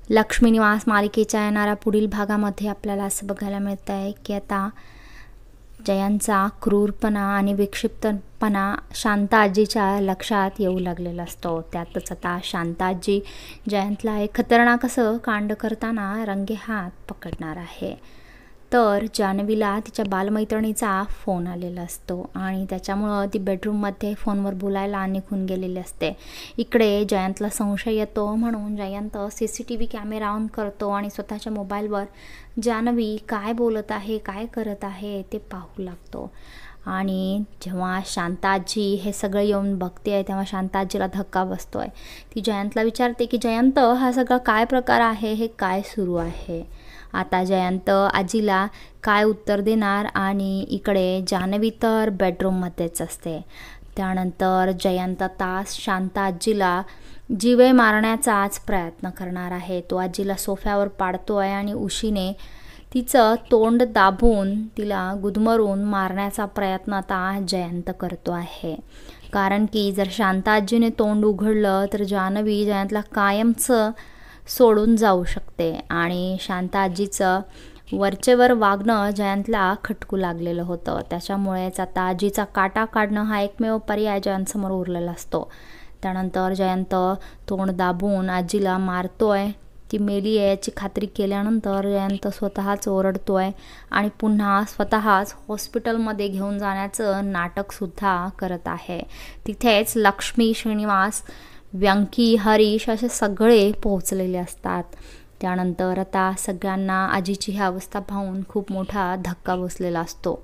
लक्ष्मी निवास मालिकेच्या येणाऱ्या पुढील भागामध्ये आपल्याला असं बघायला मिळत आहे की आता जयांचा क्रूरपणा आणि विक्षिप्तपणा शांता आजीच्या लक्षात येऊ लागलेला असतो। त्यातच आता शांता आजी जयंतला एक खतरनाक असं कांड करताना रंगेहात पकडणार आहे। तर जान्हवीला तिच्या बालमैत्रिणीचा फोन आलेला असतो आणि त्याच्यामुळं ती बेडरूममध्ये फोनवर बोलायला निघून गेलेली असते। इकडे जयंतला संशय येतो म्हणून जयंत CCTV कॅमेरा ऑन करतो आणि स्वतःच्या मोबाईलवर जान्हवी काय बोलत आहे, काय करत आहे ते पाहू लागतो। आणि जेव्हा शांता आजी हे सगळं येऊन बघते तेव्हा शांता आजीला धक्का बसतोय। ती जयंतला विचारते की जयंत, हा सगळा काय प्रकार आहे, हे काय सुरू आहे। आता जयंत आजीला काय उत्तर देणार आणि इकडे जान्हवी तर बेडरूममध्येच असते। त्यानंतर जयंत आता शांता आजीला जीवे मारण्याचाच प्रयत्न करणार आहे। तो आजीला सोफ्यावर पाडतोय आणि उशीने तिचं तोंड दाबून तिला गुदमरून मारण्याचा प्रयत्न आता जयंत करतो आहे। कारण की जर शांता आजीने तोंड उघडलं तर जान्हवी जयंतला कायमचं सोडून जाऊ शकते आणि शांता आजीचं वरचेवर वागणं जयंतला खटकू लागलेलं होतं। त्याच्यामुळेच आता आजीचा काटा काढणं हा एकमेव पर्याय जयंतसमोर उरलेला असतो। त्यानंतर जयंत तोंड दाबून आजीला मारतोय। ती मेली आहे याची खात्री केल्यानंतर जयंत स्वतःच ओरडतोय आणि पुन्हा स्वतःच हॉस्पिटलमध्ये घेऊन जाण्याचं नाटकसुद्धा करत आहे। तिथेच लक्ष्मी, श्रीनिवास, व्यंकी, हरीश असे सगळे पोहोचलेले असतात। त्यानंतर आता सगळ्यांना आजीची ही अवस्था पाहून खूप मोठा धक्का बसलेला असतो।